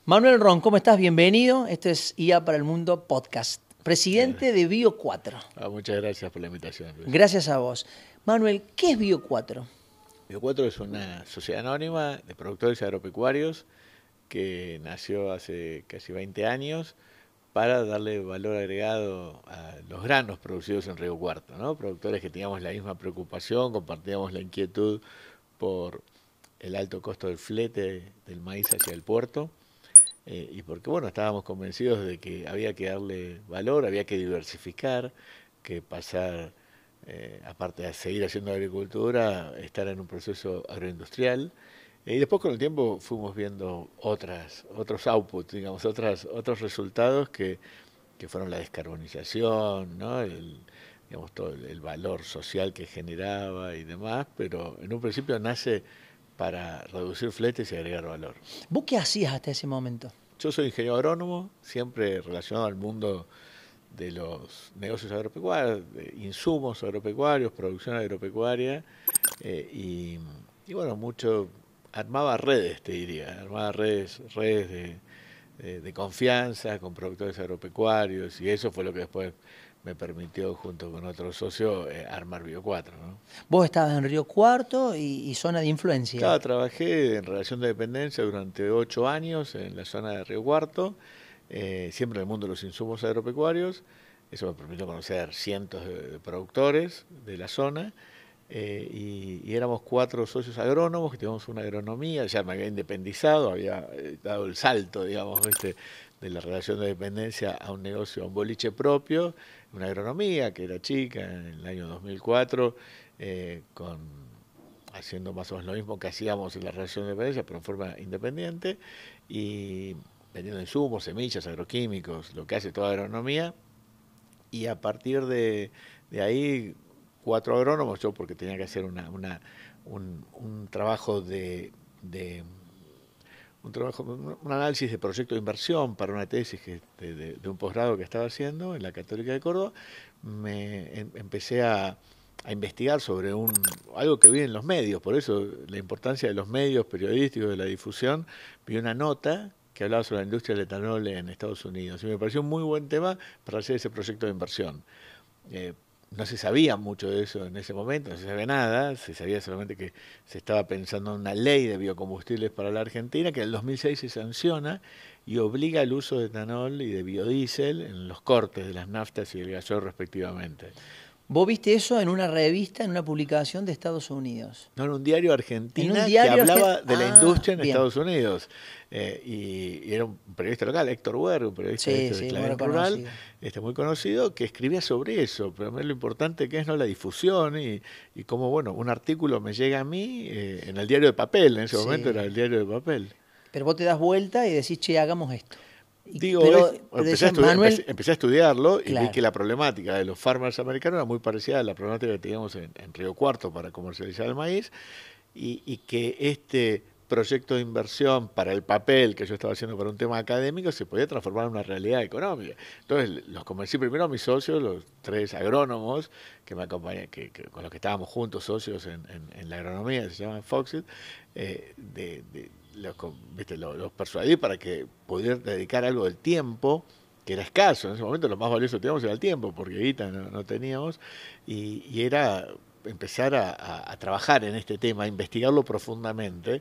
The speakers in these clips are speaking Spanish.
Manuel Ron, ¿cómo estás? Bienvenido. Esto es IA para el Mundo Podcast. Presidente de Bio4. Muchas gracias por la invitación, Luis. Gracias a vos. Manuel, ¿qué es Bio4? Bio4 es una sociedad anónima de productores agropecuarios que nació hace casi 20 años para darle valor agregado a los granos producidos en Río Cuarto, ¿no? Productores que teníamos la misma preocupación, compartíamos la inquietud por el alto costo del flete del maíz hacia el puerto. Y porque, bueno, estábamos convencidos de que había que darle valor, había que diversificar, que pasar, aparte de seguir haciendo agricultura, estar en un proceso agroindustrial. Y después con el tiempo fuimos viendo otros outputs, digamos, otros resultados que fueron la descarbonización, ¿no? Digamos, todo el valor social que generaba y demás, pero en un principio nace para reducir fletes y agregar valor. ¿Vos qué hacías hasta ese momento? Yo soy ingeniero agrónomo, siempre relacionado al mundo de los negocios agropecuarios, de insumos agropecuarios, producción agropecuaria, y bueno, mucho armaba redes, te diría, armaba redes de confianza con productores agropecuarios, y eso fue lo que después me permitió, junto con otro socio, armar Bio4, ¿no? Vos estabas en Río Cuarto y zona de influencia. Claro, trabajé en relación de dependencia durante 8 años en la zona de Río Cuarto, siempre en el mundo de los insumos agropecuarios. Eso me permitió conocer cientos de productores de la zona, y éramos 4 socios agrónomos que teníamos una agronomía. Ya me había independizado, había dado el salto, digamos, de la relación de dependencia a un negocio, a un boliche propio, una agronomía que era chica en el año 2004, haciendo más o menos lo mismo que hacíamos en la relación de dependencia, pero en forma independiente, y vendiendo insumos, semillas, agroquímicos, lo que hace toda agronomía. Y a partir de ahí, 4 agrónomos, yo porque tenía que hacer un trabajo un análisis de proyecto de inversión para una tesis de un posgrado que estaba haciendo en la Católica de Córdoba. Empecé a investigar sobre algo que vi en los medios, por eso la importancia de los medios periodísticos, de la difusión. Vi una nota que hablaba sobre la industria del etanol en Estados Unidos, y me pareció un muy buen tema para hacer ese proyecto de inversión. No se sabía mucho de eso en ese momento, no se sabía nada, se sabía solamente que se estaba pensando en una ley de biocombustibles para la Argentina, que en el 2006 se sanciona y obliga el uso de etanol y de biodiesel en los cortes de las naftas y el gasoil respectivamente. ¿Vos viste eso en una revista, en una publicación de Estados Unidos? No, en un diario argentino que hablaba de la industria en Estados Unidos. Y era un periodista local, Héctor Huer, un periodista de Clarín Rural, muy conocido, que escribía sobre eso. Pero a mí lo importante que es, ¿no?, la difusión y cómo, bueno, un artículo me llega a mí en el diario de papel. En ese momento era el diario de papel. Pero vos te das vuelta y decís, che, hagamos esto. Empecé a estudiarlo, y vi que la problemática de los farmers americanos era muy parecida a la problemática que teníamos en Río Cuarto para comercializar el maíz, y que este proyecto de inversión para el papel que yo estaba haciendo para un tema académico se podía transformar en una realidad económica. Entonces los convencí primero a mis socios, los 3 agrónomos que me acompañan, con los que estábamos juntos, socios en la agronomía, que se llaman Foxit, los persuadí para que pudieran dedicar algo del tiempo, que era escaso. En ese momento lo más valioso que teníamos era el tiempo, porque guita no teníamos, y era empezar a trabajar en este tema, a investigarlo profundamente.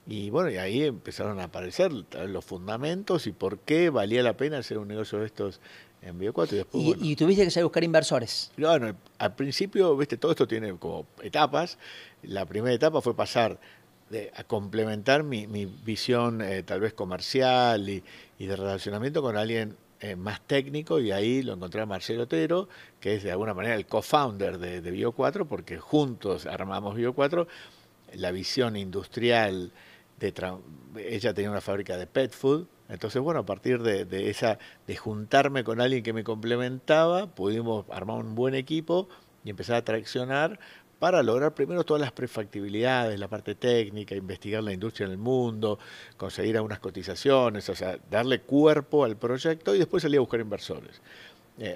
Y bueno, y ahí empezaron a aparecer los fundamentos y por qué valía la pena hacer un negocio de estos en Bio4. Y después, y tuviste que salir a buscar inversores. Bueno, al principio, todo esto tiene como etapas. La primera etapa fue pasar a complementar mi visión tal vez comercial y de relacionamiento con alguien más técnico, y ahí lo encontré a Marcelo Otero, que es de alguna manera el co-founder de Bio4, porque juntos armamos Bio4. La visión industrial ella tenía una fábrica de pet food, entonces bueno, a partir de juntarme con alguien que me complementaba, pudimos armar un buen equipo y empezar a traccionar para lograr primero todas las prefactibilidades, la parte técnica, investigar la industria en el mundo, conseguir algunas cotizaciones, o sea, darle cuerpo al proyecto, y después salir a buscar inversores.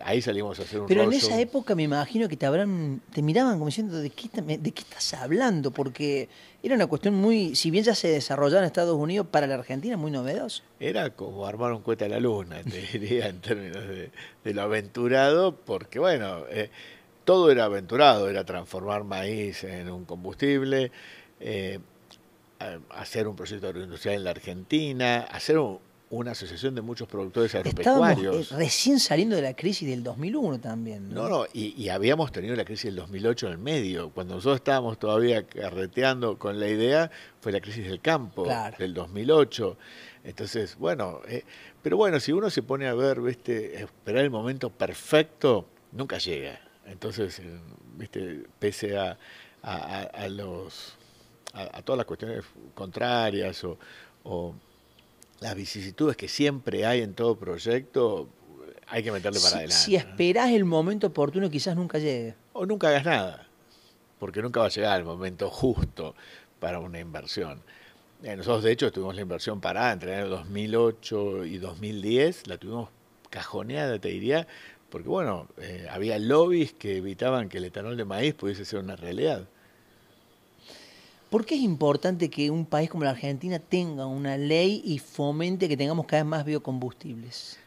Ahí salimos a hacer un Pero en roadshow. esa época me imagino que te miraban como diciendo, ¿de qué estás hablando? Porque era una cuestión muy, si bien ya se desarrollaba en Estados Unidos, para la Argentina muy novedoso. Era como armar un cohete a la luna, te diría, en términos de lo aventurado, porque bueno, todo era aventurado, era transformar maíz en un combustible, eh, hacer un proyecto agroindustrial en la Argentina, hacer una asociación de muchos productores Estábamos agropecuarios. recién saliendo de la crisis del 2001 también, No, ¿no? no, y habíamos tenido la crisis del 2008 en el medio. Cuando nosotros estábamos todavía carreteando con la idea, fue la crisis del campo Claro. del 2008. Entonces, bueno, pero bueno, si uno se pone a ver, ¿viste? Esperar el momento perfecto, nunca llega. Entonces, ¿viste? Pese a los, a todas las cuestiones contrarias o las vicisitudes que siempre hay en todo proyecto, hay que meterle para Si adelante, ¿no? esperás el momento oportuno, quizás nunca llegue. O nunca hagas nada, porque nunca va a llegar el momento justo para una inversión. Nosotros, de hecho, tuvimos la inversión parada entre el año 2008 y 2010, la tuvimos cajoneada, te diría, porque, bueno, había lobbies que evitaban que el etanol de maíz pudiese ser una realidad. ¿Por qué es importante que un país como la Argentina tenga una ley y fomente que tengamos cada vez más biocombustibles?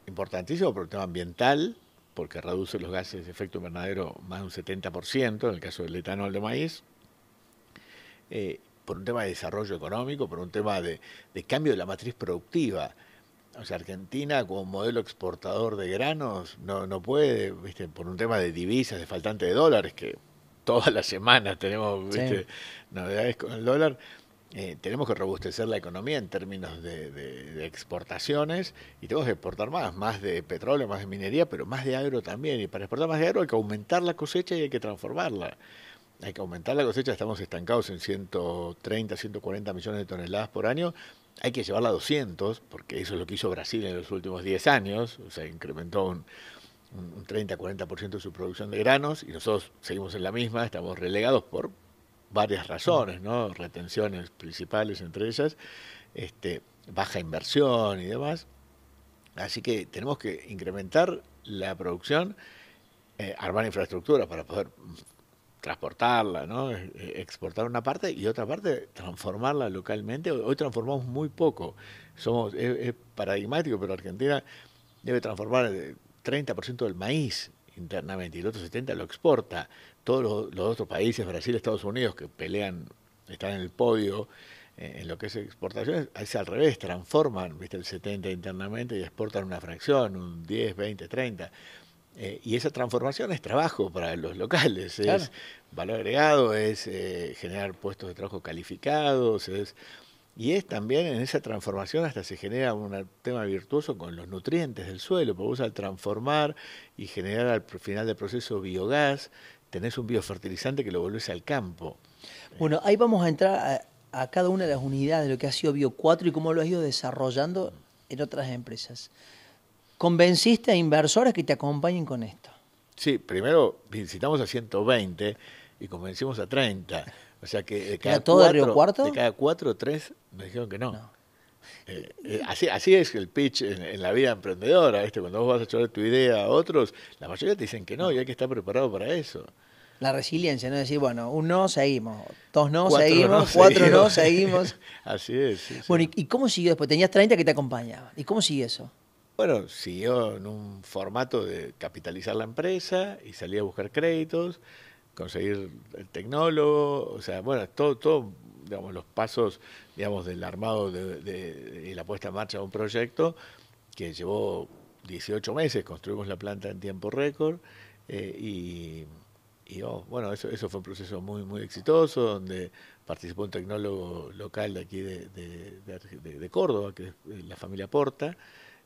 Importantísimo por el tema ambiental, porque reduce los gases de efecto invernadero más de un 70%, en el caso del etanol de maíz, por un tema de desarrollo económico, por un tema de cambio de la matriz productiva. O sea, Argentina como modelo exportador de granos no puede, ¿viste? Por un tema de divisas, de faltante de dólares, que todas las semanas tenemos, Sí. ¿viste? Novedades con el dólar. Tenemos que robustecer la economía en términos de exportaciones y tenemos que exportar más de petróleo, más de minería, pero más de agro también. Y para exportar más de agro hay que aumentar la cosecha y hay que transformarla. Hay que aumentar la cosecha, estamos estancados en 130, 140 millones de toneladas por año. Hay que llevarla a 200, porque eso es lo que hizo Brasil en los últimos 10 años, o sea, incrementó un 30-40% de su producción de granos y nosotros seguimos en la misma, estamos relegados por varias razones, ¿no? Retenciones principales entre ellas, baja inversión y demás. Así que tenemos que incrementar la producción, armar infraestructura para poder transportarla, ¿no? Exportar una parte y otra parte transformarla localmente. Hoy transformamos muy poco. Es paradigmático, pero Argentina debe transformar el 30% del maíz internamente y el otro 70% lo exporta. Todos los otros países, Brasil, Estados Unidos, que pelean, están en el podio en lo que es exportaciones, es al revés, transforman, ¿viste? El 70% internamente y exportan una fracción, un 10, 20, 30. Y esa transformación es trabajo para los locales, Claro. es valor agregado, es generar puestos de trabajo calificados, y es también en esa transformación hasta se genera un tema virtuoso con los nutrientes del suelo, porque vos al transformar y generar al final del proceso biogás, tenés un biofertilizante que lo volvés al campo. Bueno, ahí vamos a entrar a cada una de las unidades de lo que ha sido Bio 4 y cómo lo has ido desarrollando en otras empresas. ¿Convenciste a inversores que te acompañen con esto? Sí, primero visitamos a 120 y convencimos a 30. O sea que ¿Era todo de Río Cuarto? de cada 4, 3 me dijeron que no. No. Así es el pitch en la vida emprendedora, ¿viste? Cuando vos vas a echar tu idea a otros, la mayoría te dicen que no y hay que estar preparado para eso. La resiliencia, ¿no? Decir, bueno, un no, seguimos. Dos no, 4 seguimos. no, 4 no, seguimos. Así es. Sí, Bueno, sí. ¿y cómo siguió después? Tenías 30 que te acompañaban. ¿Y cómo sigue eso? Bueno, siguió en un formato de capitalizar la empresa y salí a buscar créditos, conseguir el tecnólogo, o sea, bueno, todo, digamos, los pasos, digamos, del armado y la puesta en marcha de un proyecto que llevó 18 meses, construimos la planta en tiempo récord bueno, eso fue un proceso muy exitoso, donde participó un tecnólogo local de aquí de Córdoba, que es la familia Porta,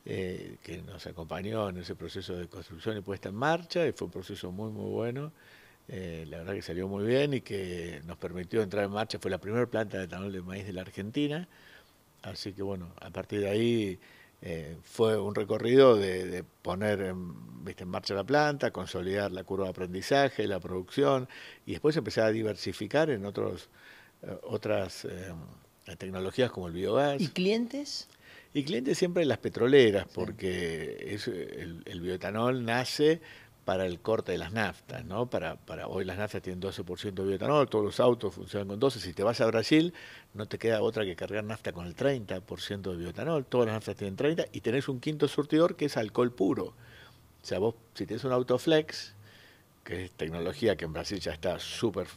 que nos acompañó en ese proceso de construcción y puesta en marcha, y fue un proceso muy bueno. La verdad que salió muy bien y que nos permitió entrar en marcha, fue la primera planta de etanol de maíz de la Argentina, así que bueno, a partir de ahí fue un recorrido de poner en marcha la planta, consolidar la curva de aprendizaje, la producción, y después empezar a diversificar en otras tecnologías como el biogás. ¿Y clientes? Y clientes siempre las petroleras, Sí. porque el bioetanol nace para el corte de las naftas, ¿no? Hoy las naftas tienen 12% de bioetanol, todos los autos funcionan con 12. Si te vas a Brasil, no te queda otra que cargar nafta con el 30% de bioetanol, todas las naftas tienen 30, y tenés un quinto surtidor que es alcohol puro. O sea, vos, si tenés un auto flex, que es tecnología que en Brasil ya está súper,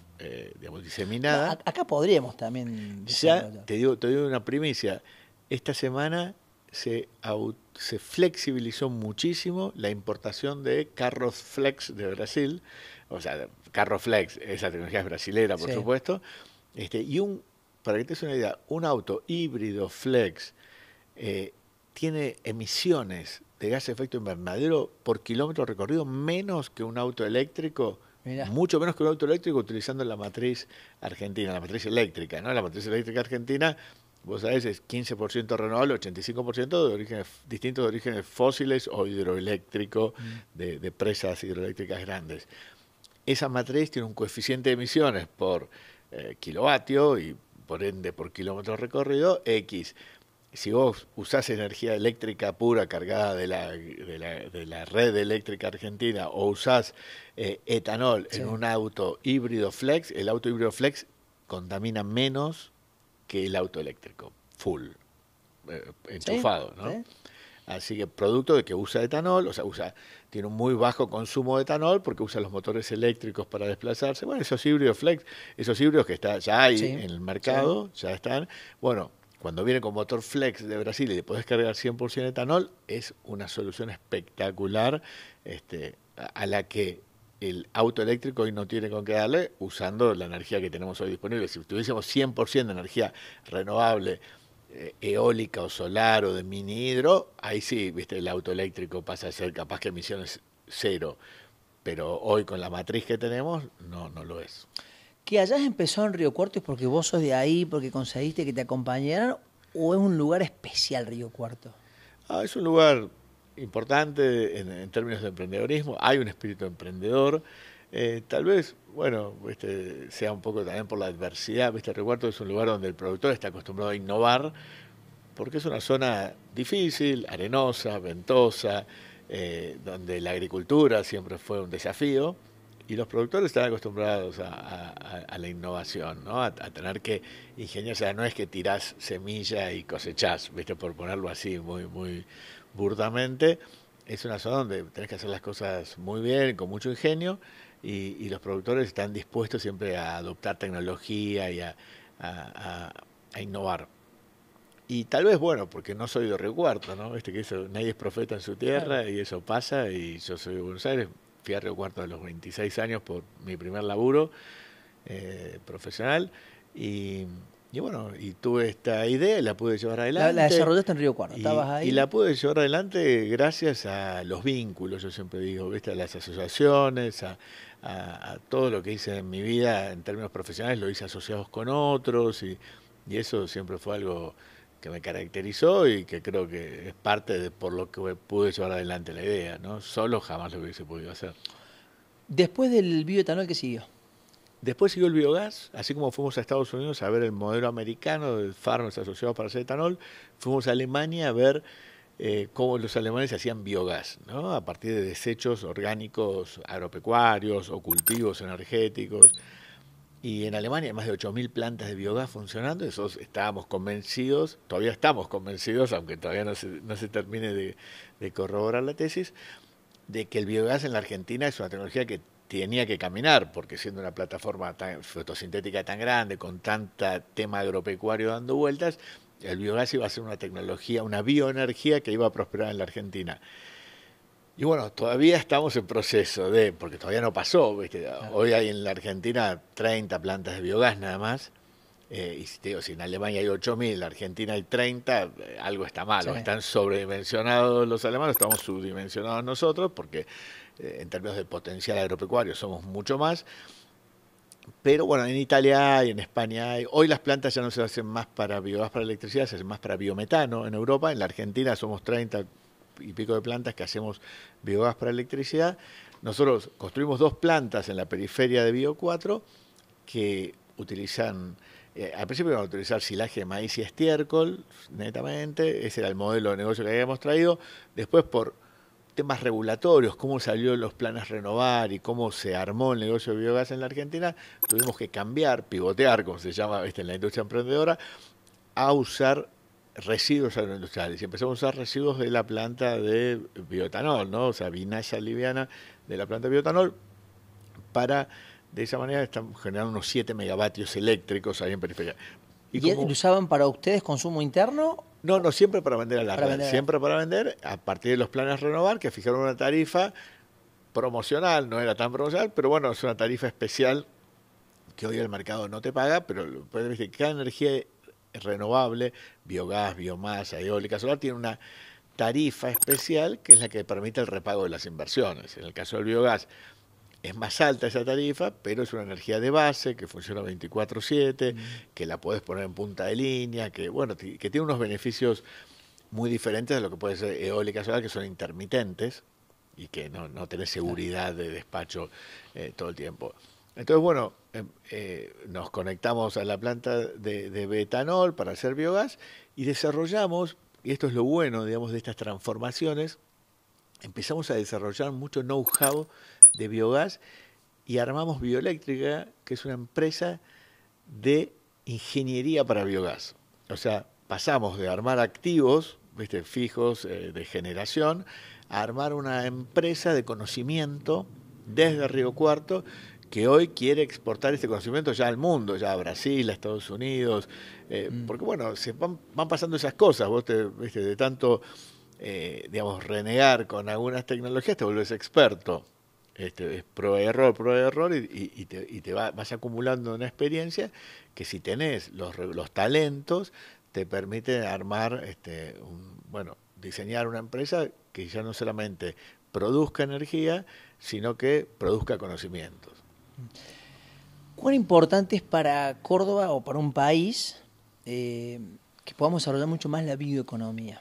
digamos, diseminada, Acá podríamos también ya desarrollar. te digo una primicia. Esta semana se flexibilizó muchísimo la importación de carros flex de Brasil. O sea, carro flex, esa tecnología es brasilera, por Sí. supuesto. Para que te des una idea, un auto híbrido flex tiene emisiones de gas de efecto invernadero por kilómetro recorrido menos que un auto eléctrico, Mirá. mucho menos que un auto eléctrico utilizando la matriz argentina, la matriz eléctrica, ¿no? La matriz eléctrica argentina, vos sabés, es 15% renovable, 85% de orígenes distintos, de orígenes fósiles o hidroeléctrico, de presas hidroeléctricas grandes. Esa matriz tiene un coeficiente de emisiones por kilovatio y por ende por kilómetro recorrido X. Si vos usás energía eléctrica pura cargada de la red eléctrica argentina o usás etanol Sí. en un auto híbrido flex, el auto híbrido flex contamina menos que el auto eléctrico, full, enchufado, ¿no? Sí. Así que producto de que usa etanol, o sea, tiene un muy bajo consumo de etanol porque usa los motores eléctricos para desplazarse. Bueno, esos híbridos flex, esos híbridos que ya hay Sí. en el mercado, ya están. Bueno, cuando viene con motor flex de Brasil y le podés cargar 100% etanol, es una solución espectacular a la que el auto eléctrico hoy no tiene con qué darle usando la energía que tenemos hoy disponible. Si tuviésemos 100% de energía renovable, eólica o solar o de mini hidro, ahí sí, viste, el auto eléctrico pasa a ser capaz que emisiones cero, pero hoy con la matriz que tenemos no lo es. ¿Que hayas empezado en Río Cuarto es porque vos sos de ahí, porque conseguiste que te acompañaran, o es un lugar especial Río Cuarto? Es un lugar importante en términos de emprendedorismo, hay un espíritu emprendedor, tal vez, bueno, sea un poco también por la adversidad, Río Cuarto es un lugar donde el productor está acostumbrado a innovar, porque es una zona difícil, arenosa, ventosa, donde la agricultura siempre fue un desafío, y los productores están acostumbrados a la innovación, ¿no? A tener que ingeniar, o sea, no es que tirás semilla y cosechás, por ponerlo así muy burdamente, es una zona donde tenés que hacer las cosas muy bien, con mucho ingenio, y los productores están dispuestos siempre a adoptar tecnología y a innovar. Y tal vez, bueno, porque no soy de Río Cuarto, ¿no? Que eso, nadie es profeta en su tierra, claro, y eso pasa, y yo soy de Buenos Aires, fui a Río Cuarto a los 26 años por mi primer laburo profesional, y bueno, y tuve esta idea y la pude llevar adelante. La desarrollaste en Río Cuarto, estabas ahí. Y la pude llevar adelante gracias a los vínculos, yo siempre digo, a las asociaciones, a todo lo que hice en mi vida en términos profesionales, lo hice asociados con otros, y eso siempre fue algo que me caracterizó y que creo que es parte de por lo que pude llevar adelante la idea, ¿no? Solo jamás lo hubiese podido hacer. Después del bioetanol, ¿qué siguió? Después siguió el biogás, así como fuimos a Estados Unidos a ver el modelo americano de farms asociados para hacer etanol, fuimos a Alemania a ver cómo los alemanes hacían biogás, ¿no? A partir de desechos orgánicos agropecuarios o cultivos energéticos. Y en Alemania hay más de 8.000 plantas de biogás funcionando, eso estábamos convencidos, todavía estamos convencidos, aunque todavía no se termine de corroborar la tesis, de que el biogás en la Argentina es una tecnología que tenía que caminar, porque siendo una plataforma fotosintética tan grande, con tanta tema agropecuario dando vueltas, el biogás iba a ser una tecnología, una bioenergía que iba a prosperar en la Argentina. Y bueno, todavía estamos en proceso porque todavía no pasó, Claro. Hoy hay en la Argentina 30 plantas de biogás nada más, y si en Alemania hay 8.000, en la Argentina hay 30, algo está mal, sí. Están sobredimensionados los alemanes, estamos subdimensionados nosotros, porque en términos de potencial agropecuario somos mucho más. Pero bueno, en Italia hay, en España hay. Hoy las plantas ya no se hacen más para biogás para electricidad, se hacen más para biometano en Europa. En la Argentina somos 30 y pico de plantas que hacemos biogás para electricidad. Nosotros construimos 2 plantas en la periferia de Bio 4 que utilizan Al principio iban a utilizar silaje de maíz y estiércol, netamente, ese era el modelo de negocio que habíamos traído. Después, por temas regulatorios, cómo salió los planes Renovar y cómo se armó el negocio de biogás en la Argentina, tuvimos que cambiar, pivotear, como se llama, en la industria emprendedora, a usar residuos agroindustriales. Y empezamos a usar residuos de la planta de bioetanol, ¿no? O sea, vinaya liviana de la planta de bioetanol, para, de esa manera, estamos generando unos 7 megavatios eléctricos ahí en periferia. ¿Y lo usaban para ustedes consumo interno? No, no, siempre para vender a la red, vender. siempre para vender, a partir de los planes Renovar, que fijaron una tarifa promocional, no era tan promocional, pero bueno, es una tarifa especial que hoy el mercado no te paga, pero ¿viste? Cada energía renovable, biogás, biomasa, eólica, solar, tiene una tarifa especial que es la que permite el repago de las inversiones. En el caso del biogás es más alta esa tarifa, pero es una energía de base que funciona 24/7, que la puedes poner en punta de línea, que bueno, que tiene unos beneficios muy diferentes de lo que puede ser eólica solar, que son intermitentes y que no tenés seguridad de despacho todo el tiempo. Entonces, bueno, nos conectamos a la planta de bioetanol para hacer biogás y desarrollamos, y esto es lo bueno, digamos, de estas transformaciones, empezamos a desarrollar mucho know-how de biogás y armamos Bioeléctrica, que es una empresa de ingeniería para biogás. O sea, pasamos de armar activos, ¿viste? Fijos de generación, a armar una empresa de conocimiento desde Río Cuarto, que hoy quiere exportar este conocimiento ya al mundo, ya a Brasil, a Estados Unidos, porque bueno, se van pasando esas cosas, vos ¿viste? De tanto, digamos, renegar con algunas tecnologías, te vuelves experto. Es prueba y error, y te vas acumulando una experiencia que, si tenés los talentos, te permite armar, bueno, diseñar una empresa que ya no solamente produzca energía, sino que produzca conocimientos. ¿Cuán importante es para Córdoba o para un país que podamos desarrollar mucho más la bioeconomía?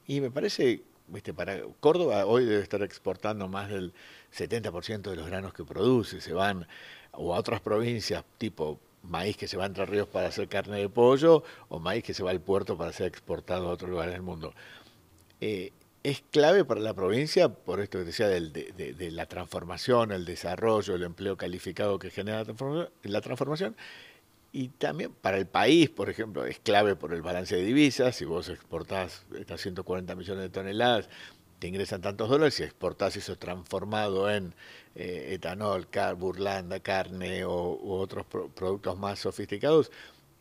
Y me parece, ¿viste? Para Córdoba hoy debe estar exportando más del 70% de los granos que produce, se van o a otras provincias, tipo maíz que se va a Entre Ríos para hacer carne de pollo, o maíz que se va al puerto para ser exportado a otros lugares del mundo. Es clave para la provincia, por esto que decía de la transformación, el desarrollo, el empleo calificado que genera la transformación, y también para el país, por ejemplo, es clave por el balance de divisas. Si vos exportás estas 140 millones de toneladas, te ingresan tantos dólares. Si exportás eso transformado en etanol, burlanda, carne u otros productos más sofisticados,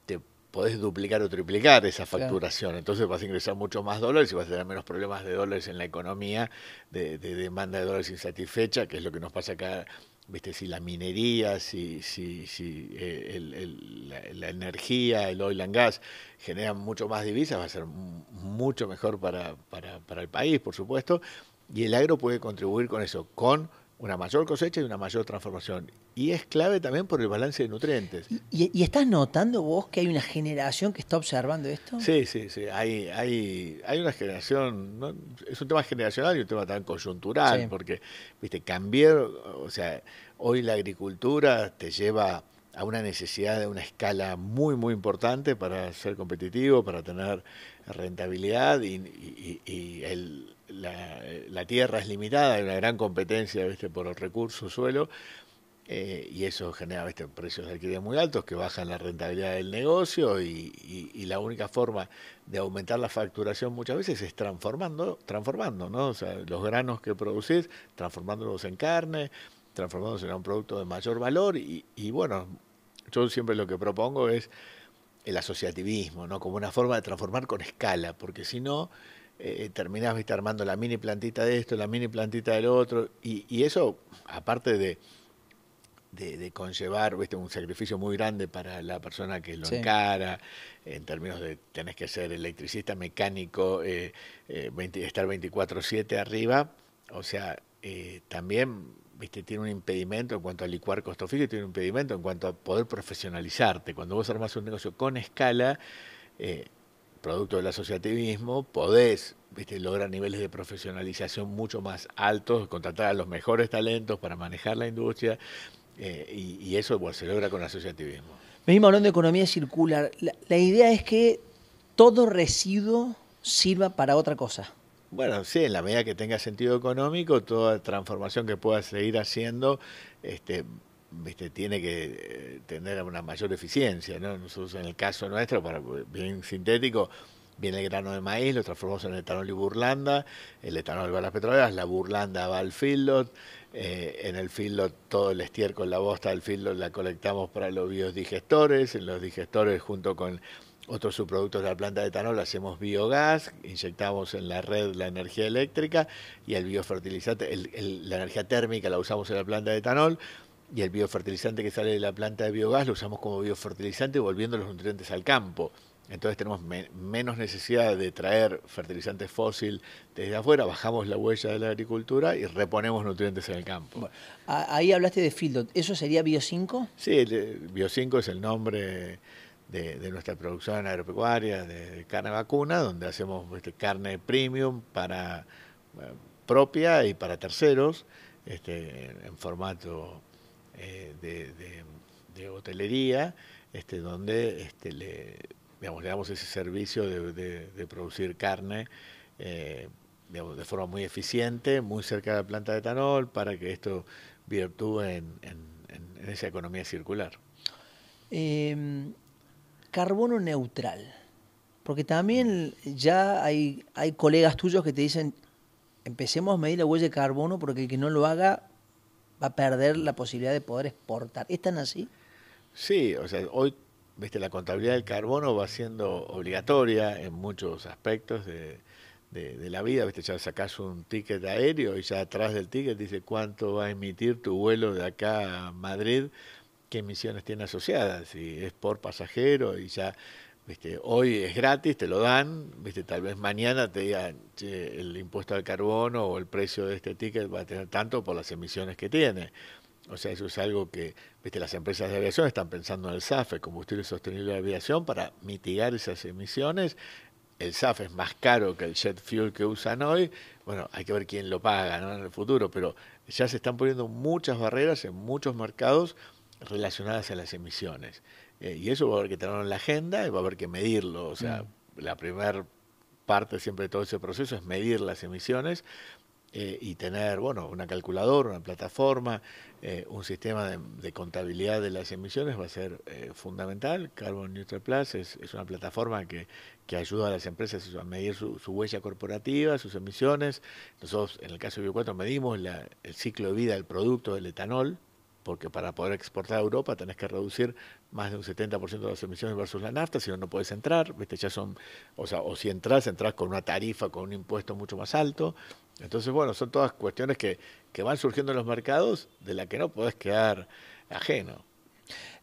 te podés duplicar o triplicar esa facturación. Claro. Entonces vas a ingresar mucho más dólares y vas a tener menos problemas de dólares en la economía, de demanda de dólares insatisfecha, que es lo que nos pasa acá. ¿Viste? Si la minería, si la energía, el oil and gas generan mucho más divisas, va a ser mucho mejor para el país, por supuesto, y el agro puede contribuir con eso, con una mayor cosecha y una mayor transformación. Y es clave también por el balance de nutrientes. ¿Y estás notando vos que hay una generación que está observando esto? Sí. Hay una generación, ¿no? Es un tema generacional y un tema tan coyuntural, sí. Porque, ¿viste? Cambiar, o sea, hoy la agricultura te lleva a una necesidad de una escala muy, muy importante para ser competitivo, para tener rentabilidad, la tierra es limitada, hay una gran competencia, ¿viste? Por el recurso suelo, y eso genera, ¿viste? Precios de alquiler muy altos que bajan la rentabilidad del negocio, y la única forma de aumentar la facturación muchas veces es transformando, ¿no? O sea, los granos que producís, transformándolos en carne, transformándose en un producto de mayor valor, y bueno, yo siempre lo que propongo es el asociativismo, ¿no? Como una forma de transformar con escala, porque si no, terminás, ¿viste? Armando la mini plantita de esto, la mini plantita del otro, y eso, aparte de conllevar, ¿viste? Un sacrificio muy grande para la persona que lo encara, en términos de tenés que ser electricista, mecánico, estar 24/7 arriba, o sea, también, ¿viste? Tiene un impedimento en cuanto a licuar costo fijo, y tiene un impedimento en cuanto a poder profesionalizarte. Cuando vos armás un negocio con escala, producto del asociativismo, podés, ¿viste? Lograr niveles de profesionalización mucho más altos, contratar a los mejores talentos para manejar la industria, y eso, bueno, se logra con asociativismo. Venimos hablando de economía circular. La idea es que todo residuo sirva para otra cosa. Bueno, sí, en la medida que tenga sentido económico, toda transformación que pueda seguir haciendo, tiene que tener una mayor eficiencia, ¿no? Nosotros en el caso nuestro, para bien sintético, viene el grano de maíz, lo transformamos en etanol y burlanda, el etanol va a las petroleras, la burlanda va al feedlot, en el feedlot todo el estiércol, la bosta del feedlot la colectamos para los biodigestores, en los digestores junto con otros subproductos de la planta de etanol hacemos biogás, inyectamos en la red la energía eléctrica y el biofertilizante, la energía térmica la usamos en la planta de etanol y el biofertilizante que sale de la planta de biogás lo usamos como biofertilizante volviendo los nutrientes al campo. Entonces tenemos menos necesidad de traer fertilizantes fósil desde afuera, bajamos la huella de la agricultura y reponemos nutrientes en el campo. Bueno, ahí hablaste de feedlot. ¿Eso sería Bio5? Sí, Bio5 es el nombre de nuestra producción agropecuaria de carne vacuna, donde hacemos carne premium para propia y para terceros, en formato de hotelería, donde le damos ese servicio de producir carne de forma muy eficiente, muy cerca de la planta de etanol, para que esto virtúe en esa economía circular. Carbono neutral, porque también ya hay colegas tuyos que te dicen, empecemos a medir la huella de carbono porque el que no lo haga va a perder la posibilidad de poder exportar. ¿Es tan así? Sí, o sea, hoy la contabilidad del carbono va siendo obligatoria en muchos aspectos de la vida. Ya sacás un ticket aéreo y ya atrás del ticket dice cuánto va a emitir tu vuelo de acá a Madrid, qué emisiones tiene asociadas, si es por pasajero y ya, hoy es gratis, te lo dan, tal vez mañana te digan, che, el impuesto al carbono o el precio de este ticket va a tener tanto por las emisiones que tiene. O sea, eso es algo que las empresas de aviación están pensando en el SAF, el combustible sostenible de aviación, para mitigar esas emisiones. El SAF es más caro que el jet fuel que usan hoy. Bueno, hay que ver quién lo paga, ¿no?, en el futuro, pero ya se están poniendo muchas barreras en muchos mercados relacionadas a las emisiones. Y eso va a haber que tenerlo en la agenda y va a haber que medirlo. O sea, la primera parte siempre de todo ese proceso es medir las emisiones y tener, bueno, una calculadora, una plataforma, un sistema de contabilidad de las emisiones va a ser fundamental. Carbon Neutral Plus es una plataforma que ayuda a las empresas a medir su huella corporativa, sus emisiones. Nosotros, en el caso de Bio4, medimos el ciclo de vida del producto del etanol, porque para poder exportar a Europa tenés que reducir más de un 70% de las emisiones versus la nafta, si no, no podés entrar, ya son, o si entras con una tarifa, con un impuesto mucho más alto. Entonces, bueno, son todas cuestiones que van surgiendo en los mercados de la que no podés quedar ajeno.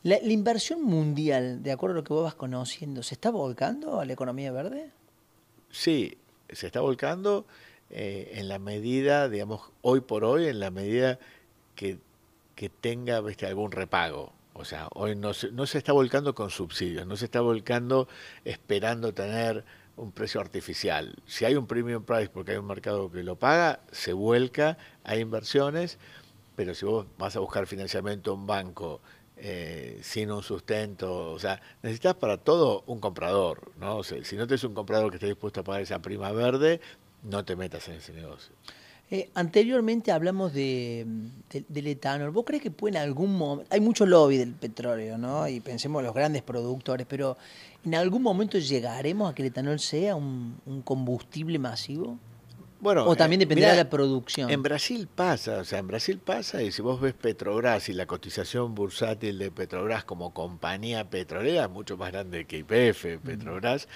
La inversión mundial, de acuerdo a lo que vos vas conociendo, ¿se está volcando a la economía verde? Sí, se está volcando en la medida, digamos, hoy por hoy, en la medida que tenga algún repago. O sea, hoy no se está volcando con subsidios, no se está volcando esperando tener un precio artificial. Si hay un premium price porque hay un mercado que lo paga, se vuelca, hay inversiones, pero si vos vas a buscar financiamiento a un banco sin un sustento, o sea, necesitas para todo un comprador, ¿no? O sea, si no tenés un comprador que esté dispuesto a pagar esa prima verde, no te metas en ese negocio. Anteriormente hablamos del etanol. ¿Vos crees que puede en algún momento, hay mucho lobby del petróleo, ¿no? Y pensemos en los grandes productores, pero ¿en algún momento llegaremos a que el etanol sea un combustible masivo? Bueno, ¿O también dependerá de la producción? En Brasil pasa, y si vos ves Petrobras y la cotización bursátil de Petrobras como compañía petrolera es mucho más grande que YPF, Petrobras,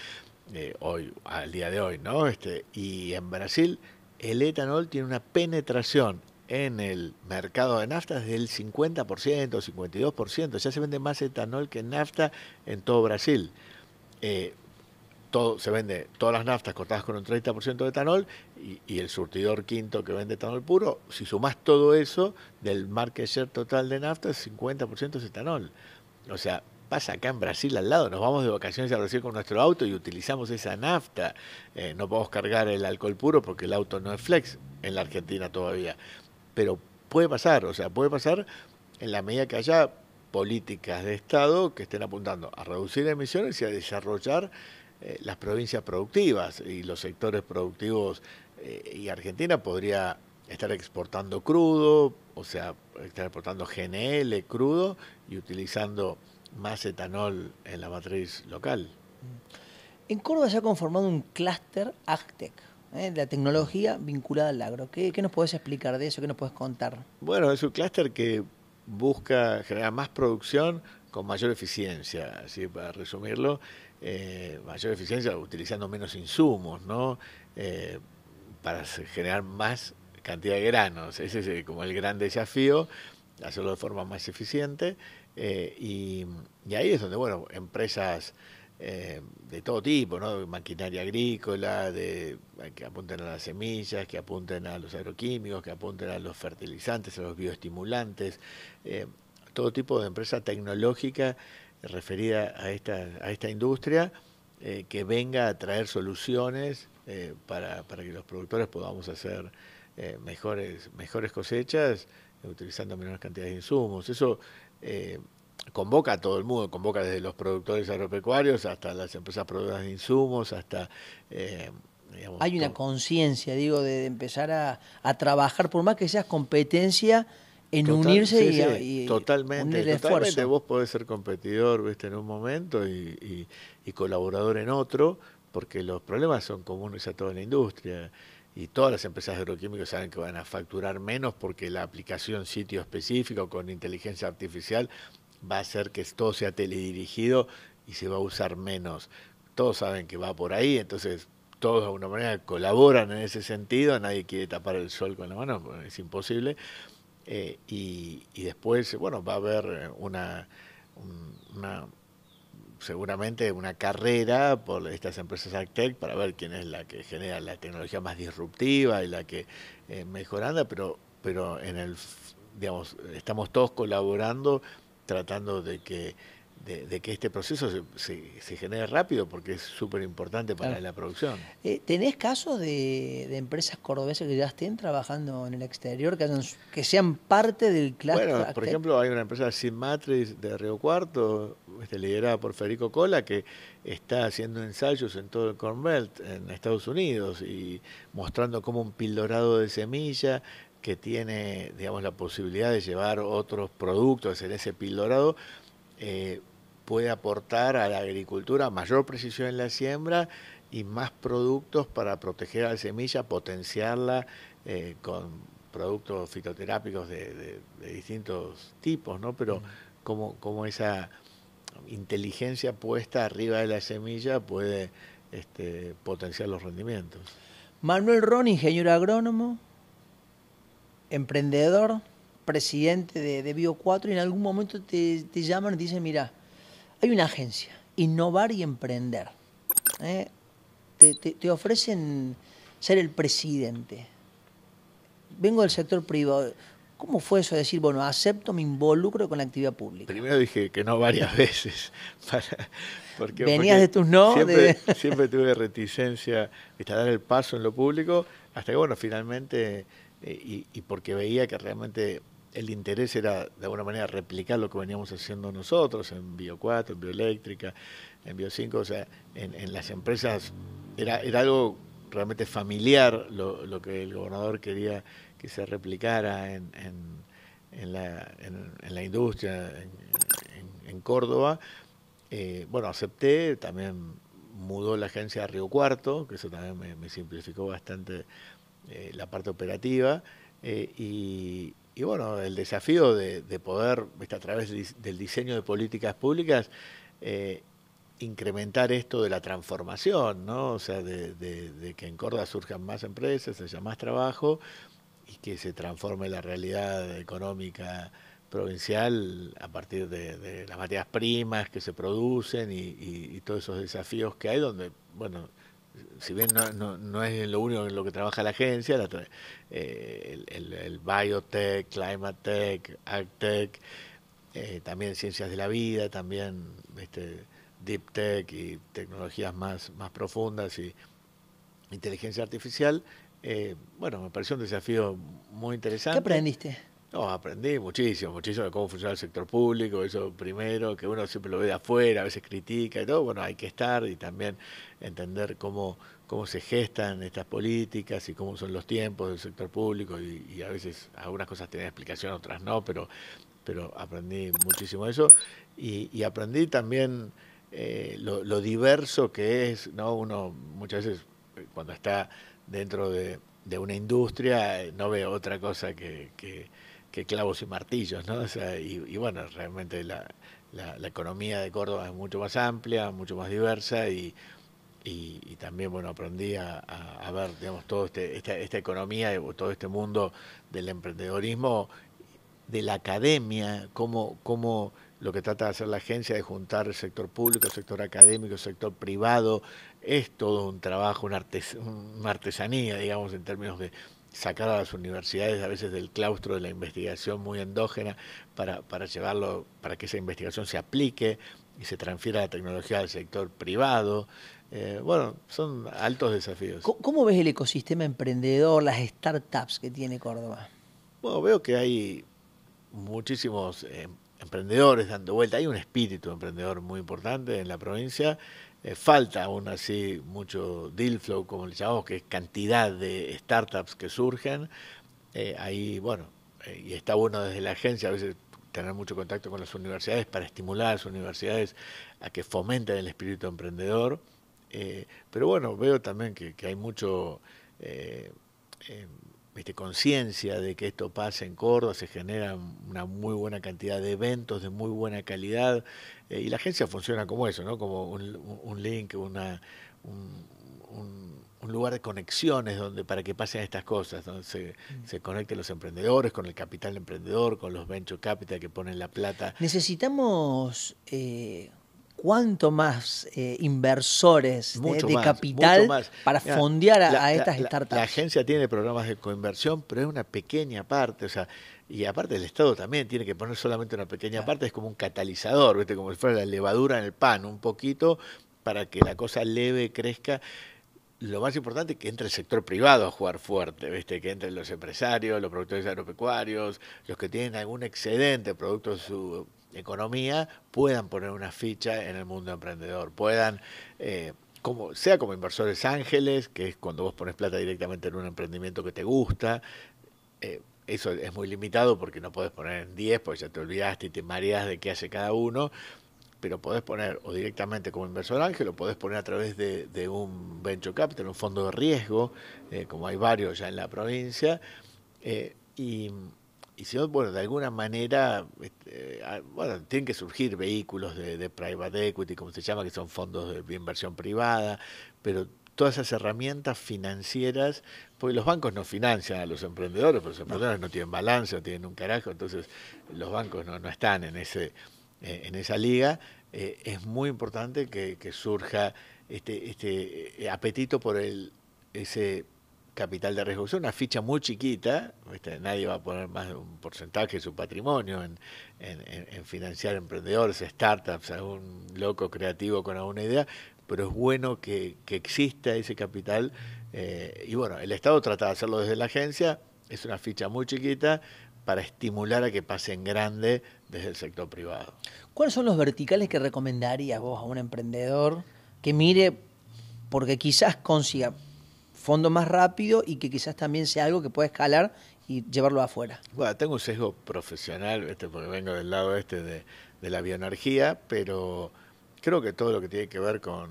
hoy, al día de hoy, ¿no? Y en Brasil el etanol tiene una penetración en el mercado de naftas del 50%, 52%. Ya se vende más etanol que nafta en todo Brasil. Se vende todas las naftas cortadas con un 30% de etanol y el surtidor quinto que vende etanol puro. Si sumás todo eso, del market share total de nafta, 50% es etanol. O sea, pasa acá en Brasil al lado, nos vamos de vacaciones a Brasil con nuestro auto y utilizamos esa nafta. No podemos cargar el alcohol puro porque el auto no es flex en la Argentina todavía. Pero puede pasar, en la medida que haya políticas de Estado que estén apuntando a reducir emisiones y a desarrollar las provincias productivas y los sectores productivos. Y Argentina podría estar exportando crudo, o sea, estar exportando GNL crudo y utilizando más etanol en la matriz local. En Córdoba se ha conformado un clúster AgTech, de la tecnología vinculada al agro. ¿Qué nos podés explicar de eso? ¿Qué nos podés contar? Bueno, es un clúster que busca generar más producción con mayor eficiencia, así para resumirlo, mayor eficiencia utilizando menos insumos, ¿no? Para generar más cantidad de granos. Ese es como el gran desafío, hacerlo de forma más eficiente. Y ahí es donde, bueno, empresas de todo tipo, ¿no? Maquinaria agrícola, que apunten a las semillas, que apunten a los agroquímicos, que apunten a los fertilizantes, a los bioestimulantes, todo tipo de empresa tecnológica referida a esta industria que venga a traer soluciones para que los productores podamos hacer mejores cosechas utilizando menores cantidades de insumos. Eso convoca a todo el mundo, convoca desde los productores agropecuarios hasta las empresas producedoras de insumos, hasta... digamos, Hay una conciencia, digo, de empezar a trabajar, por más que seas competencia, en unirse sí, sí, y totalmente, unir el totalmente. esfuerzo. Vos podés ser competidor, viste, en un momento y colaborador en otro, porque los problemas son comunes a toda la industria. Y todas las empresas agroquímicas saben que van a facturar menos porque la aplicación sitio específico con inteligencia artificial va a hacer que todo sea teledirigido y se va a usar menos. Todos saben que va por ahí, entonces todos de alguna manera colaboran en ese sentido, nadie quiere tapar el sol con la mano, es imposible. Y después, bueno, va a haber una seguramente una carrera por estas empresas AgTech para ver quién es la que genera la tecnología más disruptiva y la que mejor anda, pero digamos, estamos todos colaborando tratando de que este proceso se genere rápido porque es súper importante para Claro. la producción. ¿Tenés casos de empresas cordobesas que ya estén trabajando en el exterior, que sean parte del clúster Bueno, por AgTech? ejemplo, hay una empresa Sinmatrix de Río Cuarto, liderada por Federico Cola, que está haciendo ensayos en todo el Corn Belt, en Estados Unidos, y mostrando cómo un pil dorado de semilla que tiene, digamos, la posibilidad de llevar otros productos en ese pil dorado, puede aportar a la agricultura mayor precisión en la siembra y más productos para proteger a la semilla, potenciarla con productos fitoterápicos de distintos tipos, ¿no? Pero como esa inteligencia puesta arriba de la semilla puede potenciar los rendimientos. Manuel Ron, ingeniero agrónomo, emprendedor, presidente de Bio4, y en algún momento te llaman y te dicen, mira, hay una agencia, Innovar y Emprender. ¿eh? Te ofrecen ser el presidente. Vengo del sector privado. ¿Cómo fue eso de decir, bueno, acepto, me involucro con la actividad pública? Primero dije que no varias veces. Venías de tus no. Siempre tuve reticencia a dar el paso en lo público, hasta que, bueno, finalmente, y porque veía que realmente el interés era de alguna manera replicar lo que veníamos haciendo nosotros en Bio4, en Bioeléctrica, en Bio5, o sea, en las empresas era algo realmente familiar lo que el gobernador quería que se replicara en la industria en Córdoba. Bueno, acepté, también mudó la agencia a Río Cuarto, que eso también me simplificó bastante la parte operativa. Y bueno, el desafío de poder, a través del diseño de políticas públicas, incrementar esto de la transformación, ¿no? O sea, de que en Córdoba surjan más empresas, haya más trabajo y que se transforme la realidad económica provincial a partir de las materias primas que se producen y todos esos desafíos que hay, donde, bueno, si bien no es lo único en lo que trabaja la agencia, el biotech, climate tech, agtech, también ciencias de la vida, también deep tech y tecnologías más profundas y inteligencia artificial, bueno, me pareció un desafío muy interesante. ¿Qué aprendiste? No, aprendí muchísimo, muchísimo de cómo funciona el sector público, eso primero, que uno siempre lo ve de afuera, a veces critica y todo, bueno, hay que estar y también entender cómo se gestan estas políticas y cómo son los tiempos del sector público y a veces algunas cosas tienen explicación, otras no, pero aprendí muchísimo eso y aprendí también lo diverso que es, ¿no? Uno muchas veces cuando está dentro de una industria no ve otra cosa que clavos y martillos, ¿no? O sea, y bueno, realmente la economía de Córdoba es mucho más amplia, mucho más diversa y también, bueno, aprendí a ver, digamos, todo esta economía, todo este mundo del emprendedorismo de la academia, cómo lo que trata de hacer la agencia de juntar el sector público, el sector académico, el sector privado, es todo un trabajo, una artesanía, digamos, en términos de sacar a las universidades a veces del claustro de la investigación muy endógena para llevarlo, para que esa investigación se aplique y se transfiera la tecnología al sector privado. Bueno, son altos desafíos. ¿Cómo ves el ecosistema emprendedor, las startups que tiene Córdoba? Bueno, veo que hay muchísimos emprendedores dando vuelta. Hay un espíritu emprendedor muy importante en la provincia. Falta aún así mucho deal flow, como le llamamos, que es cantidad de startups que surgen. Ahí, bueno, y está bueno desde la agencia a veces tener mucho contacto con las universidades para estimular a las universidades a que fomenten el espíritu emprendedor. Pero bueno, veo también que hay mucho eh, eh, conciencia de que esto pasa en Córdoba, se genera una muy buena cantidad de eventos de muy buena calidad y la agencia funciona como eso, ¿no? Como un link, un, un lugar de conexiones donde para que pasen estas cosas, donde se conecten los emprendedores con el capital emprendedor, con los venture capital que ponen la plata. Necesitamos cuánto más inversores Mucho de más, mucho capital más. para Mira, fondear a estas startups. la agencia tiene programas de coinversión, pero es una pequeña parte, o sea, y aparte el Estado también tiene que poner solamente una pequeña Claro. parte, es como un catalizador, ¿viste? Como si fuera la levadura en el pan, un poquito, para que la cosa leve crezca. Lo más importante es que entre el sector privado a jugar fuerte, ¿viste? Que entren los empresarios, los productores agropecuarios, los que tienen algún excedente producto de su economía, puedan poner una ficha en el mundo emprendedor, puedan, sea como inversores ángeles, que es cuando vos pones plata directamente en un emprendimiento que te gusta. Eso es muy limitado porque no podés poner en 10 porque ya te olvidaste y te mareás de qué hace cada uno, pero podés poner o directamente como inversor ángel o podés poner a través de un venture capital, un fondo de riesgo, como hay varios ya en la provincia, eh, y, y si no, bueno, de alguna manera, bueno, tienen que surgir vehículos de private equity, como se llama, que son fondos de inversión privada, pero todas esas herramientas financieras, porque los bancos no financian a los emprendedores, porque los emprendedores no tienen balance, no tienen un carajo, entonces los bancos no están en esa liga. Es muy importante que surja este apetito por ese capital de riesgo. Es una ficha muy chiquita, ¿viste? Nadie va a poner más de un porcentaje de su patrimonio en financiar emprendedores, startups, algún loco creativo con alguna idea, pero es bueno que exista ese capital. Y bueno, el Estado trata de hacerlo desde la agencia, es una ficha muy chiquita para estimular a que pase en grande desde el sector privado. ¿Cuáles son los verticales que recomendarías vos a un emprendedor que mire porque quizás consiga fondo más rápido y que quizás también sea algo que pueda escalar y llevarlo afuera? Bueno, tengo un sesgo profesional, porque vengo del lado de la bioenergía, pero creo que todo lo que tiene que ver con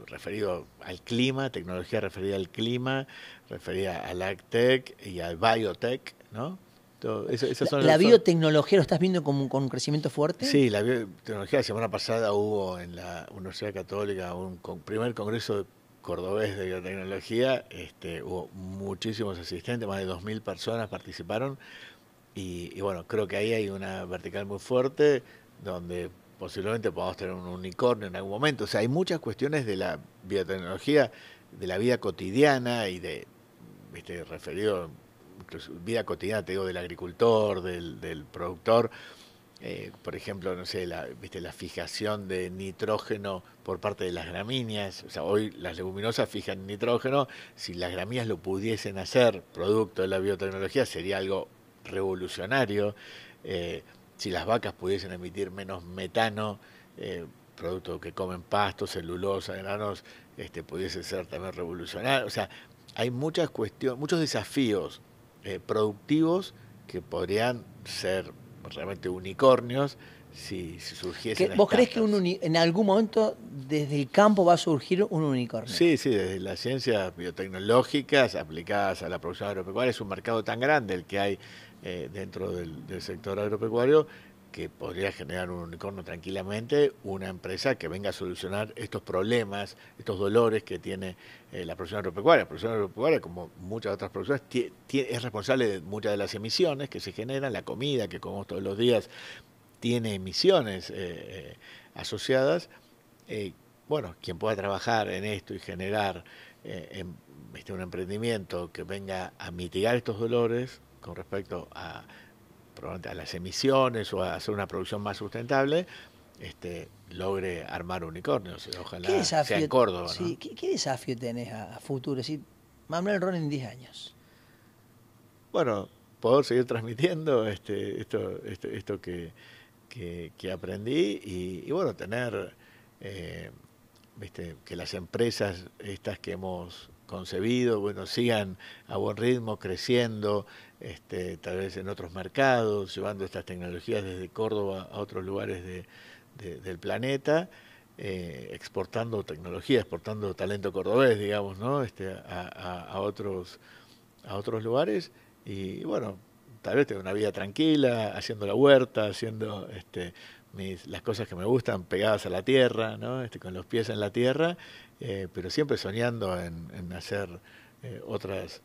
referido al clima, tecnología referida al clima, referida al agtech y al biotech, ¿no? Esas son ¿La biotecnología lo estás viendo como con un crecimiento fuerte? Sí, la biotecnología. La semana pasada hubo en la Universidad Católica un primer congreso cordobés de biotecnología. Hubo muchísimos asistentes, más de 2.000 personas participaron. Y bueno, creo que ahí hay una vertical muy fuerte donde posiblemente podamos tener un unicornio en algún momento. O sea, hay muchas cuestiones de la biotecnología, de la vida cotidiana y referido incluso vida cotidiana, te digo, del agricultor, del productor. Por ejemplo, no sé, la fijación de nitrógeno por parte de las gramíneas. O sea, hoy las leguminosas fijan nitrógeno. Si las gramíneas lo pudiesen hacer, producto de la biotecnología, sería algo revolucionario. Si las vacas pudiesen emitir menos metano, producto que comen pasto, celulosa, granos, pudiese ser también revolucionario. O sea, hay muchas cuestiones, muchos desafíos productivos que podrían ser realmente unicornios si surgiesen ¿Vos crees que startups. en algún momento desde el campo va a surgir un unicornio? Sí, sí, desde las ciencias biotecnológicas aplicadas a la producción agropecuaria es un mercado tan grande el que hay dentro del sector agropecuario que podría generar un unicornio tranquilamente, una empresa que venga a solucionar estos problemas, estos dolores que tiene la producción agropecuaria. La producción agropecuaria, como muchas otras producciones, es responsable de muchas de las emisiones que se generan, la comida que comemos todos los días tiene emisiones asociadas. eh, bueno, quien pueda trabajar en esto y generar un emprendimiento que venga a mitigar estos dolores con respecto probablemente a las emisiones o a hacer una producción más sustentable, logre armar unicornios. ¿Qué Ojalá sea en desafío, Córdoba, ¿no? sí, qué desafío tenés a futuro? Es decir, Manuel Ron en 10 años. Bueno, poder seguir transmitiendo esto que aprendí y bueno, tener que las empresas estas que hemos concebido, bueno, sigan a buen ritmo, creciendo, tal vez en otros mercados, llevando estas tecnologías desde Córdoba a otros lugares del planeta, exportando tecnología, exportando talento cordobés, digamos, ¿no? A otros lugares y bueno, tal vez tenga una vida tranquila, haciendo la huerta, haciendo las cosas que me gustan pegadas a la tierra, ¿no? Con los pies en la tierra, pero siempre soñando en hacer otras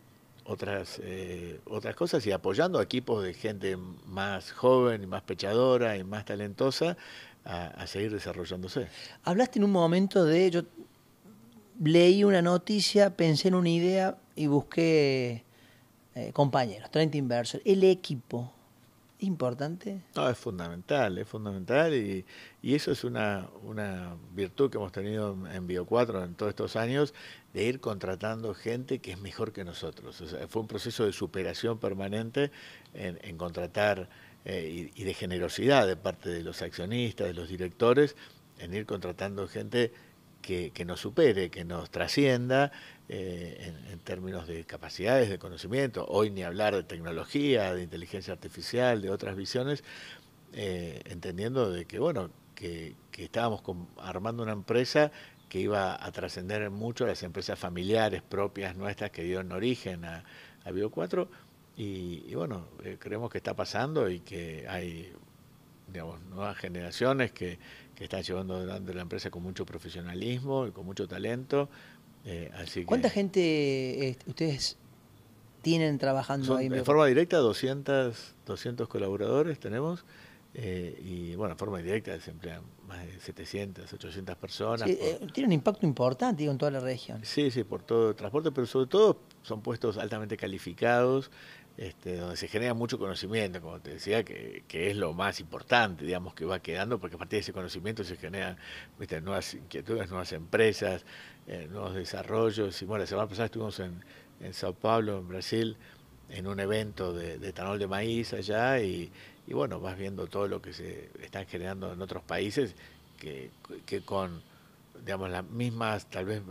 cosas y apoyando a equipos de gente más joven y más pechadora y más talentosa a seguir desarrollándose. Hablaste en un momento yo leí una noticia, pensé en una idea y busqué compañeros, 30 inversores. El equipo, ¿es importante? No, es fundamental y eso es una virtud que hemos tenido en Bio4 en todos estos años, de ir contratando gente que es mejor que nosotros. O sea, fue un proceso de superación permanente en contratar y de generosidad de parte de los accionistas, de los directores, en ir contratando gente que nos supere, que nos trascienda en términos de capacidades, de conocimiento. Hoy ni hablar de tecnología, de inteligencia artificial, de otras visiones, entendiendo de que, bueno, que estábamos armando una empresa que iba a trascender mucho a las empresas familiares propias nuestras que dieron origen a Bio4 y bueno, creemos que está pasando y que hay, digamos, nuevas generaciones que están llevando adelante la empresa con mucho profesionalismo y con mucho talento. Así ¿Cuánta que gente ustedes tienen trabajando ahí son en en Biocar? forma directa 200 colaboradores tenemos y bueno, en forma indirecta se emplean más de 700, 800 personas Sí, tiene un impacto importante, digo, en toda la región. sí, sí, por todo el transporte, pero sobre todo son puestos altamente calificados, donde se genera mucho conocimiento, como te decía, que es lo más importante, digamos, que va quedando, porque a partir de ese conocimiento se generan, ¿viste?, nuevas inquietudes, nuevas empresas, nuevos desarrollos. Y bueno, la semana pasada estuvimos en Sao Paulo, en Brasil, en un evento de etanol de maíz allá, y bueno, vas viendo todo lo que se están generando en otros países que con digamos, las mismas, tal vez,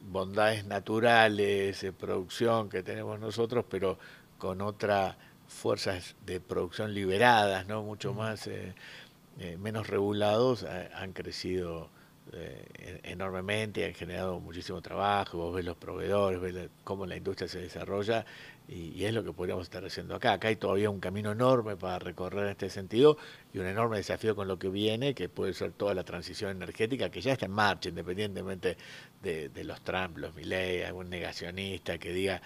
bondades naturales, producción que tenemos nosotros, pero con otras fuerzas de producción liberadas, ¿no? Mucho más, menos regulados, han crecido enormemente, han generado muchísimo trabajo, vos ves los proveedores, ves cómo la industria se desarrolla y es lo que podríamos estar haciendo acá. Acá hay todavía un camino enorme para recorrer en este sentido y un enorme desafío con lo que viene, que puede ser toda la transición energética que ya está en marcha, independientemente de los Trump, los Milley, algún negacionista que diga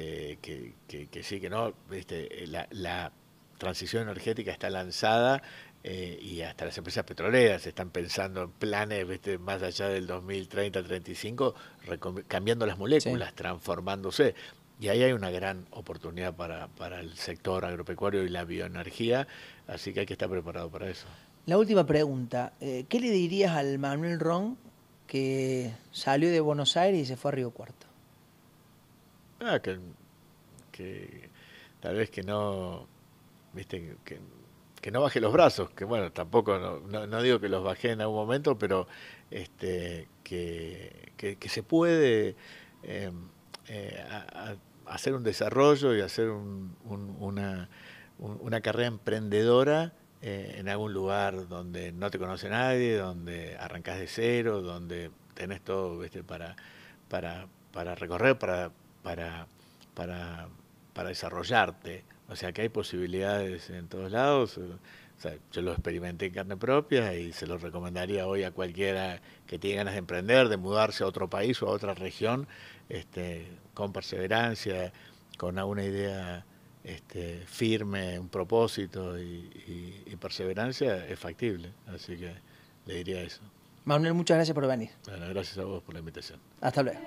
que sí, que no, la transición energética está lanzada y hasta las empresas petroleras están pensando en planes, ¿viste?, más allá del 2030-35, cambiando las Sí. moléculas, transformándose. Y ahí hay una gran oportunidad para el sector agropecuario y la bioenergía, así que hay que estar preparado para eso. La última pregunta, ¿qué le dirías al Manuel Ron que salió de Buenos Aires y se fue a Río Cuarto? Ah, que tal vez que no, viste, que no baje los brazos, que bueno, tampoco, no digo que los bajé en algún momento, pero que se puede eh, hacer un desarrollo y hacer una carrera emprendedora en algún lugar donde no te conoce nadie, donde arrancás de cero, donde tenés todo, ¿viste? Para recorrer, para, para, para desarrollarte. O sea que hay posibilidades en todos lados. O sea, yo lo experimenté en carne propia y se lo recomendaría hoy a cualquiera que tiene ganas de emprender, de mudarse a otro país o a otra región, con perseverancia, con alguna idea firme, un propósito y perseverancia, es factible. Así que le diría eso. Manuel, muchas gracias por venir. Bueno, gracias a vos por la invitación. Hasta luego.